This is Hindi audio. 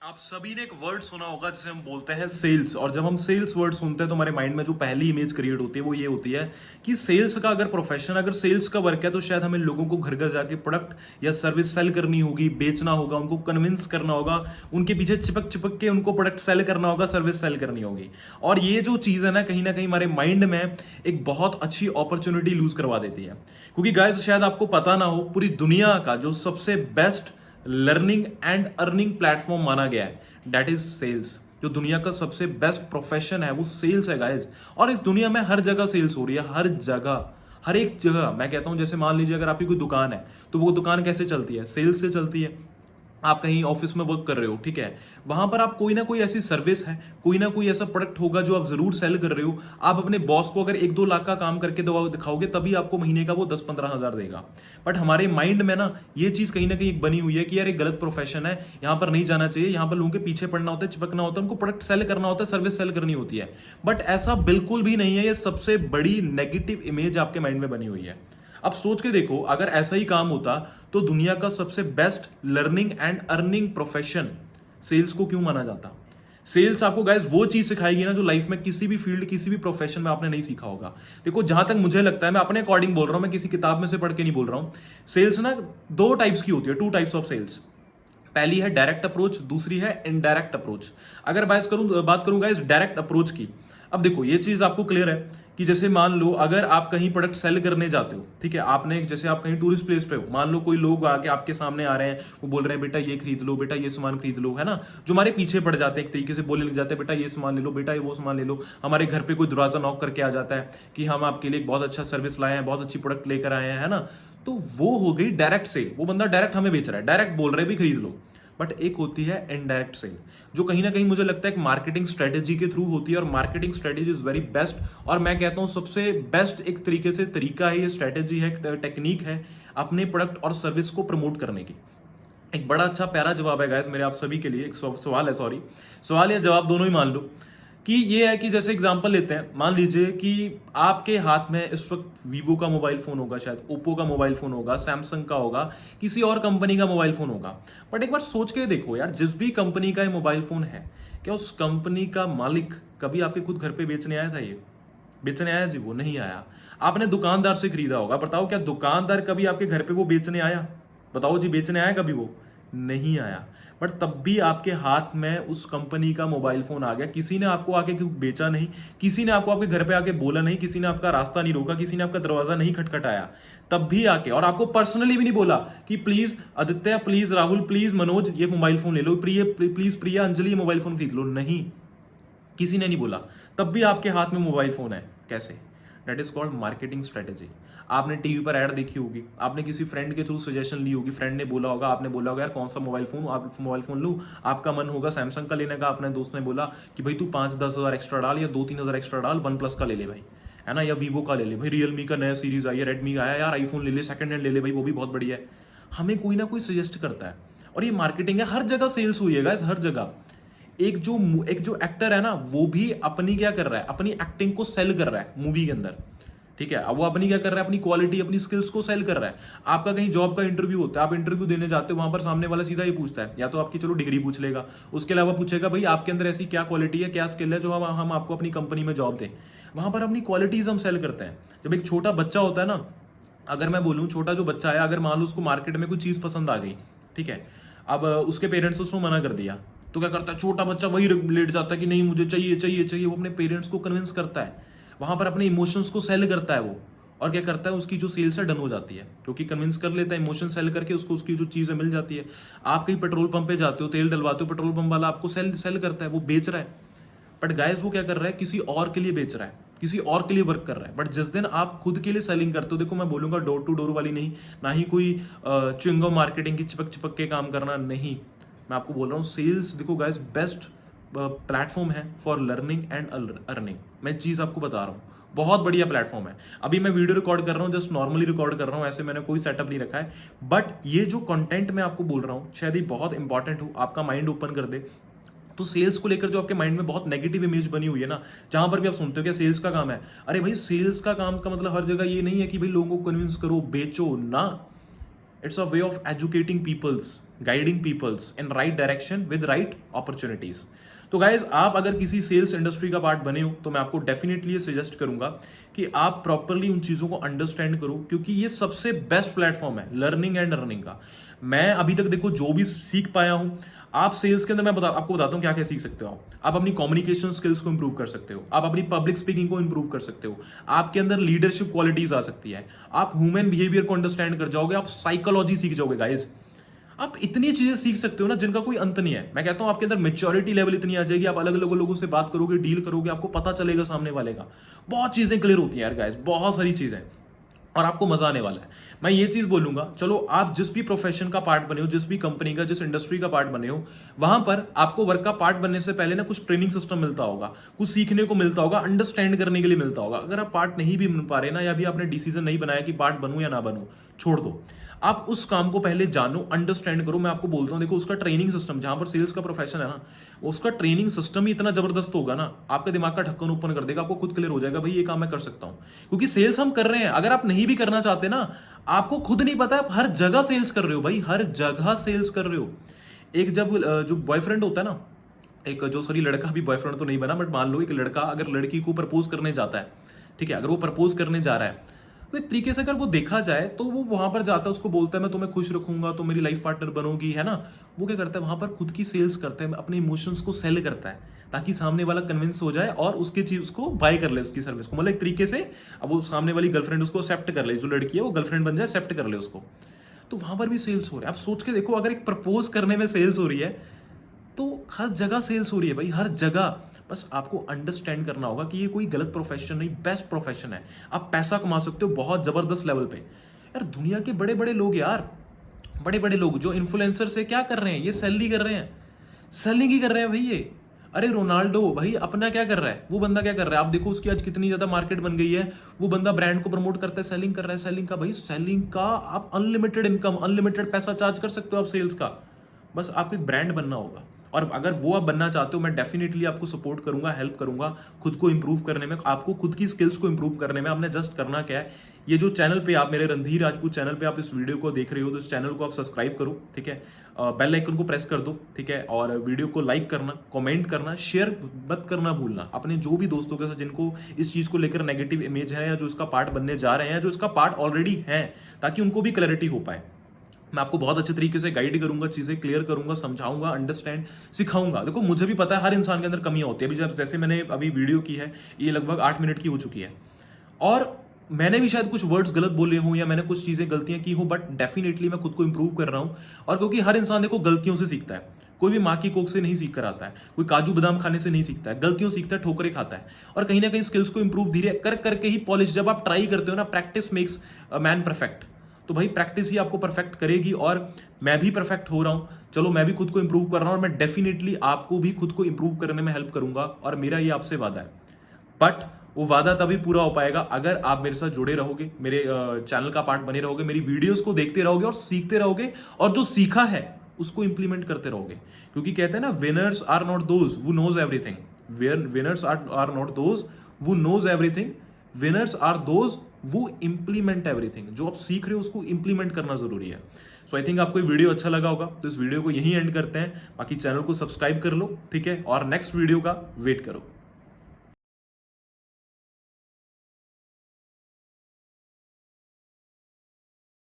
आप सभी ने एक वर्ड सुना होगा जिसे हम बोलते हैं सेल्स। और जब हम सेल्स वर्ड सुनते हैं तो हमारे माइंड में जो पहली इमेज क्रिएट होती है वो ये होती है कि सेल्स का अगर प्रोफेशन, अगर सेल्स का वर्क है तो शायद हमें लोगों को घर घर जाके प्रोडक्ट या सर्विस सेल करनी होगी, बेचना होगा, उनको कन्विंस करना होगा, उनके पीछे चिपक चिपक के उनको प्रोडक्ट सेल करना होगा, सर्विस सेल करनी होगी। और ये जो चीज़ है ना, कहीं ना कहीं हमारे माइंड में एक बहुत अच्छी अपॉर्चुनिटी लूज करवा देती है। क्योंकि गाइस शायद आपको पता ना हो, पूरी दुनिया का जो सबसे best learning and earning platform माना गया है, दैट इज सेल्स। जो दुनिया का सबसे बेस्ट प्रोफेशन है वो सेल्स है गाइस। और इस दुनिया में हर जगह सेल्स हो रही है, हर जगह, हर एक जगह। मैं कहता हूं जैसे मान लीजिए अगर आपकी कोई दुकान है तो वो दुकान कैसे चलती है? सेल्स से चलती है। आप कहीं ऑफिस में वर्क कर रहे हो, ठीक है, वहां पर आप कोई ना कोई ऐसी सर्विस है, कोई ना कोई ऐसा प्रोडक्ट होगा जो आप जरूर सेल कर रहे हो। आप अपने बॉस को अगर 1-2 लाख का काम करके दिखाओगे तभी आपको महीने का वो 10-15 हज़ार देगा। बट हमारे माइंड में ना ये चीज कहीं ना कहीं एक बनी हुई है कि यार एक गलत प्रोफेशन है, यहाँ पर नहीं जाना चाहिए, यहाँ पर लोगों के पीछे पड़ना होता है, चिपकना होता है, उनको प्रोडक्ट सेल करना होता है, सर्विस सेल करनी होती है। बट ऐसा बिल्कुल भी नहीं है। ये सबसे बड़ी नेगेटिव इमेज आपके माइंड में बनी हुई है। अब सोच के देखो, अगर ऐसा ही काम होता तो दुनिया का सबसे best learning and earning profession sales को क्यों माना जाता? सेल्स आपको गाइस वो चीज सिखाएगी ना जो लाइफ में किसी भी फील्ड, किसी भी प्रोफेशन में आपने नहीं सीखा होगा। देखो जहां तक मुझे लगता है, मैं अपने अकॉर्डिंग बोल रहा हूं, मैं किसी किताब में से पढ़ के नहीं बोल रहा हूं। सेल्स ना दो टाइप्स की होती है, 2 टाइप्स ऑफ सेल्स। पहली है डायरेक्ट अप्रोच, दूसरी है इनडायरेक्ट अप्रोच। अगर बात करूं गाइस डायरेक्ट अप्रोच की। अब देखो ये चीज आपको क्लियर है कि जैसे मान लो अगर आप कहीं प्रोडक्ट सेल करने जाते हो, ठीक है, आपने जैसे आप कहीं टूरिस्ट प्लेस पे हो, मान लो कोई लोग आके आपके सामने आ रहे हैं, वो बोल रहे हैं बेटा ये खरीद लो, बेटा ये सामान खरीद लो, है ना, जो हमारे पीछे पड़ जाते हैं, एक तरीके से बोलने लग जाते हैं, बेटा ये सामान ले लो, बेटा ये वो सामान ले लो। हमारे घर पे कोई दरवाजा नॉक करके आ जाता है कि हम आपके लिए एक बहुत अच्छा सर्विस लाए हैं, बहुत अच्छी प्रोडक्ट लेकर आए हैं, है ना। तो वो हो गई डायरेक्ट सेल, वो बंदा डायरेक्ट हमें बेच रहा है, डायरेक्ट बोल रहे हैं भी खरीद लो। बट एक होती है इनडायरेक्ट सेल, जो कहीं ना कहीं मुझे लगता है एक मार्केटिंग स्ट्रेटेजी के थ्रू होती है। और marketing strategy is very best, और मैं कहता हूं सबसे बेस्ट एक तरीके से तरीका है, ये स्ट्रेटेजी है, टेक्निक है अपने प्रोडक्ट और सर्विस को प्रमोट करने की। एक बड़ा अच्छा प्यारा जवाब है गाइस मेरे आप सभी के लिए, एक सवाल है, सॉरी, सवाल या जवाब दोनों ही मान लो। कि ये है कि जैसे एग्जांपल लेते हैं, मान लीजिए कि आपके हाथ में इस वक्त वीवो का मोबाइल फोन होगा, शायद ओप्पो का मोबाइल फोन होगा, सैमसंग का होगा, किसी और कंपनी का मोबाइल फोन होगा। बट एक बार सोच के देखो यार, जिस भी कंपनी का ये मोबाइल फोन है, क्या उस कंपनी का मालिक कभी आपके खुद घर पे बेचने आया था? ये बेचने आया जी? वो नहीं आया। आपने दुकानदार से खरीदा होगा, बताओ क्या दुकानदार कभी आपके घर पे वो बेचने आया? बताओ जी, बेचने आया कभी? वो नहीं आया। बट तब भी आपके हाथ में उस कंपनी का मोबाइल फोन आ गया, किसी ने आपको आके क्यों बेचा नहीं, किसी ने आपको आपके घर पे आके बोला नहीं, किसी ने आपका रास्ता नहीं रोका, किसी ने आपका दरवाजा नहीं खटखटाया, तब भी आके, और आपको पर्सनली भी नहीं बोला कि please Aditya, please Rahul, please Manoj ये मोबाइल फोन ले लो, प्लीज प्रिया, अंजलि ये मोबाइल फोन खरीद लो, नहीं, किसी ने नहीं बोला, तब भी आपके हाथ में मोबाइल फोन है। कैसे? That is called marketing strategy. आपने टीवी पर ऐड देखी होगी, आपने किसी फ्रेंड के थ्रू सजेशन ली होगी, फ्रेंड ने बोला होगा, आपने बोला होगा यार कौन सा मोबाइल फोन लूँ, आपका मन होगा सैमसंग का लेने का, अपने दोस्त ने बोला कि भाई तू 5-10 हज़ार एक्स्ट्रा डाल या 2-3 हज़ार एक्स्ट्रा डाल, वन प्लस का ले ले भाई, है ना, या वीवो का ले ले भाई, रियलमी का नया सीरीज आई है, रेडमी का आया यार, आईफोन ले ले, सेकंड हैंड ले ले भाई, वो भी बहुत बढ़िया है। हमें कोई ना कोई सजेस्ट करता है, और ये मार्केटिंग है, हर जगह सेल्स हुई है गाइस, हर जगह। एक जो एक्टर है ना, वो भी अपनी क्या कर रहा है, अपनी एक्टिंग को सेल कर रहा है मूवी के अंदर, ठीक है। अब वो अपनी क्या कर रहा है, अपनी क्वालिटी, अपनी स्किल्स को सेल कर रहा है। आपका कहीं जॉब का इंटरव्यू होता है, आप इंटरव्यू देने जाते हो, वहां पर सामने वाला सीधा ये पूछता है, या तो आपकी चलो डिग्री पूछ लेगा, उसके अलावा पूछेगा भाई आपके अंदर ऐसी क्या क्वालिटी है, क्या स्किल है जो हम आपको अपनी कंपनी में जॉब दें। वहां पर अपनी क्वालिटीज हम सेल करते हैं। जब एक छोटा बच्चा होता है ना, अगर मैं बोलूँ छोटा जो बच्चा है, अगर मान लो उसको मार्केट में कोई चीज़ पसंद आ गई, ठीक है, अब उसके पेरेंट्स उसको मना कर दिया, तो क्या करता है छोटा बच्चा? वही लेट जाता है कि नहीं मुझे चाहिए चाहिए चाहिए, वो अपने पेरेंट्स को कन्विंस करता है, वहां पर अपने इमोशंस को सेल करता है वो, और क्या करता है, उसकी जो सेल्स है डन हो जाती है, क्योंकि कन्विंस कर लेता है, इमोशन सेल करके उसको उसकी जो चीज़ है मिल जाती है। आप कहीं पेट्रोल पंप पे जाते हो, तेल डलवाते हो, पेट्रोल पंप वाला आपको सेल करता है, वो बेच रहा है। बट गाइस वो क्या कर रहा है, किसी और के लिए बेच रहा है, किसी और के लिए वर्क कर रहा है। बट जिस दिन आप खुद के लिए सेलिंग करते हो, देखो मैं बोलूंगा डोर टू डोर वाली नहीं, ना ही कोई च्युइंगम मार्केटिंग की चिपक चिपक के काम करना, नहीं, मैं आपको बोल रहा हूँ सेल्स। देखो गाइस बेस्ट प्लेटफॉर्म है फॉर लर्निंग एंड अर्निंग। मैं चीज़ आपको बता रहा हूँ, बहुत बढ़िया प्लेटफॉर्म है। अभी मैं वीडियो रिकॉर्ड कर रहा हूँ, जस्ट नॉर्मली रिकॉर्ड कर रहा हूँ, ऐसे मैंने कोई सेटअप नहीं रखा है। बट ये जो कंटेंट मैं आपको बोल रहा हूँ शायद ये बहुत इंपॉर्टेंट हो, आपका माइंड ओपन कर दे। तो सेल्स को लेकर जो आपके माइंड में बहुत नेगेटिव इमेज बनी हुई है ना, जहां पर भी आप सुनते हो क्या सेल्स का काम है, अरे भाई सेल्स का काम का मतलब हर जगह ये नहीं है कि भाई लोगों को कन्विंस करो, बेचो ना। It's a way of educating peoples. Guiding peoples in right direction with right opportunities. तो गाइज आप अगर किसी सेल्स इंडस्ट्री का पार्ट बने हो तो मैं आपको डेफिनेटली ये सजेस्ट करूंगा कि आप प्रॉपरली उन चीज़ों को अंडरस्टैंड करो, क्योंकि ये सबसे बेस्ट प्लेटफॉर्म है लर्निंग एंड अर्निंग का। मैं अभी तक देखो जो भी सीख पाया हूं, आप सेल्स के अंदर मैं आपको बताता हूं क्या क्या सीख सकते हो। आप अपनी कम्युनिकेशन स्किल्स को इंप्रूव कर सकते हो, आप अपनी पब्लिक स्पीकिंग को इंप्रूव कर सकते हो, आपके अंदर लीडरशिप क्वालिटीज आ सकती है, आप ह्यूमन बिहेवियर को अंडरस्टैंड कर जाओगे, आप साइकोलॉजी सीख जाओगे गाइज। आप इतनी चीजें सीख सकते हो ना जिनका कोई अंत नहीं है। मैं कहता हूं आपके अंदर मेच्योरिटी लेवल इतनी आ जाएगी, आप अलग अलग लोगों से बात करोगे, डील करोगे, आपको पता चलेगा सामने वाले का। बहुत चीजें क्लियर होती हैं यार गाइस, बहुत सारी चीजें, और आपको मजा आने वाला है। मैं ये चीज बोलूंगा, चलो आप जिस भी प्रोफेशन का पार्ट बने हो, जिस भी कंपनी का, जिस इंडस्ट्री का पार्ट बने हो, वहां पर आपको वर्क का पार्ट बनने से पहले ना कुछ ट्रेनिंग सिस्टम मिलता होगा, कुछ सीखने को मिलता होगा, अंडरस्टैंड करने के लिए मिलता होगा। अगर आप पार्ट नहीं भी बन पा रहे ना, या भी आपने डिसीजन नहीं बनाया कि पार्ट बनूं या ना बनूं, छोड़ दो। आप उस काम को पहले जानो, अंडरस्टैंड करो। मैं आपको बोलता हूं, देखो उसका ट्रेनिंग सिस्टम, जहां पर सेल्स का प्रोफेशन है ना, उसका ट्रेनिंग सिस्टम ही इतना जबरदस्त होगा ना, आपके दिमाग का ढक्कन ओपन कर देगा, आपको खुद क्लियर हो जाएगा भाई ये काम मैं कर सकता हूं। क्योंकि सेल्स हम कर रहे हैं, अगर आप नहीं भी करना चाहते ना, आपको खुद नहीं पता, आप हर जगह सेल्स कर रहे हो भाई, हर जगह सेल्स कर रहे हो। एक जब जो बॉयफ्रेंड होता है ना, एक जो सॉरी लड़का भी बॉयफ्रेंड तो नहीं बना, बट मान लो एक लड़का अगर लड़की को प्रपोज करने जाता है, ठीक है, अगर वो प्रपोज करने जा रहा है, तो एक तरीके से अगर वो देखा जाए तो वो वहां पर जाता है, उसको बोलता है मैं तुम्हें खुश रखूंगा, तो मेरी लाइफ पार्टनर बनोगी, है ना। वो क्या करता है, वहां पर खुद की सेल्स करता है, अपने इमोशंस को सेल करता है, ताकि सामने वाला कन्विंस हो जाए और उसकी चीज उसको बाय कर ले, उसकी सर्विस को। मतलब एक तरीके से अब वो सामने वाली गर्लफ्रेंड उसको एक्सेप्ट कर ले, जो लड़की है वो गर्लफ्रेंड बन जाए, एक्सेप्ट कर ले उसको। तो वहां पर भी सेल्स हो रहा है। आप सोच के देखो, अगर एक प्रपोज करने में सेल्स हो रही है, तो हर जगह सेल्स हो रही है भाई, हर जगह। बस आपको अंडरस्टैंड करना होगा कि ये कोई गलत प्रोफेशन नहीं, बेस्ट प्रोफेशन है। आप पैसा कमा सकते हो बहुत जबरदस्त लेवल पे। यार दुनिया के बड़े बड़े लोग, यार बड़े बड़े लोग जो इन्फ्लुएंसर से क्या कर रहे हैं, ये सेलिंग कर रहे हैं, सेलिंग ही कर रहे हैं भाई ये। अरे रोनाल्डो भाई अपना क्या कर रहा है, वो बंदा क्या कर रहा है, आप देखो उसकी आज कितनी ज्यादा मार्केट बन गई है। वो बंदा ब्रांड को प्रमोट करता है, सेलिंग कर रहा है। सेलिंग का भाई, सेलिंग का आप अनलिमिटेड इनकम, अनलिमिटेड पैसा चार्ज कर सकते हो आप सेल्स का। बस आपको एक ब्रांड बनना होगा, और अगर वो आप बनना चाहते हो, मैं डेफिनेटली आपको सपोर्ट करूंगा, हेल्प करूंगा खुद को इंप्रूव करने में, आपको खुद की स्किल्स को इंप्रूव करने में। आपने जस्ट करना क्या है, ये जो चैनल पे आप मेरे रणधीर राजपूत चैनल पे आप इस वीडियो को देख रहे हो, तो इस चैनल को आप सब्सक्राइब करो, ठीक है, बेल आइकन को प्रेस कर दो, ठीक है, और वीडियो को लाइक करना, कमेंट करना, शेयर मत करना भूलना अपने जो भी दोस्तों के साथ जिनको इस चीज को लेकर नेगेटिव इमेज है, या जो इसका पार्ट बनने जा रहे हैं, जो इसका पार्ट ऑलरेडी है, ताकि उनको भी क्लैरिटी हो पाए। मैं आपको बहुत अच्छे तरीके से गाइड करूंगा, चीजें क्लियर करूंगा, समझाऊंगा, अंडरस्टैंड सिखाऊंगा। देखो मुझे भी पता है हर इंसान के अंदर कमियां होती है। अभी जैसे मैंने अभी वीडियो की है, ये लगभग 8 मिनट की हो चुकी है, और मैंने भी शायद कुछ वर्ड्स गलत बोले हों, या मैंने कुछ चीजें गलतियां की हो, बट डेफिनेटली मैं खुद को इंप्रूव कर रहा हूं। और क्योंकि हर इंसान देखो गलतियों से सीखता है, कोई भी माँ की कोख से नहीं सीख कर आता है, कोई काजू बादाम खाने से नहीं सीखता है, गलतियों सीखता है, ठोकरे खाता है। और कहीं ना कहीं स्किल्स को इंप्रूव धीरे कर करके ही पॉलिश, जब आप ट्राई करते हो ना, practice makes a man perfect. तो भाई प्रैक्टिस ही आपको परफेक्ट करेगी, और मैं भी परफेक्ट हो रहा हूं। चलो मैं भी खुद को इंप्रूव कर रहा हूं, और मैं डेफिनेटली आपको भी खुद को इंप्रूव करने में हेल्प करूंगा, और मेरा ये आपसे वादा है। बट वो वादा तभी पूरा हो पाएगा अगर आप मेरे साथ जुड़े रहोगे, मेरे चैनल का पार्ट बने रहोगे, मेरी वीडियोस को देखते रहोगे और सीखते रहोगे, और जो सीखा है उसको इंप्लीमेंट करते रहोगे। क्योंकि कहते हैं ना, winners are not those who knows everything, winners are not those who knows everything, winners are those वो इंप्लीमेंट एवरीथिंग। जो आप सीख रहे हो उसको इंप्लीमेंट करना जरूरी है। सो आई थिंक आपको ये वीडियो अच्छा लगा होगा, तो इस वीडियो को यहीं एंड करते हैं। बाकी चैनल को सब्सक्राइब कर लो, ठीक है, और नेक्स्ट वीडियो का वेट करो।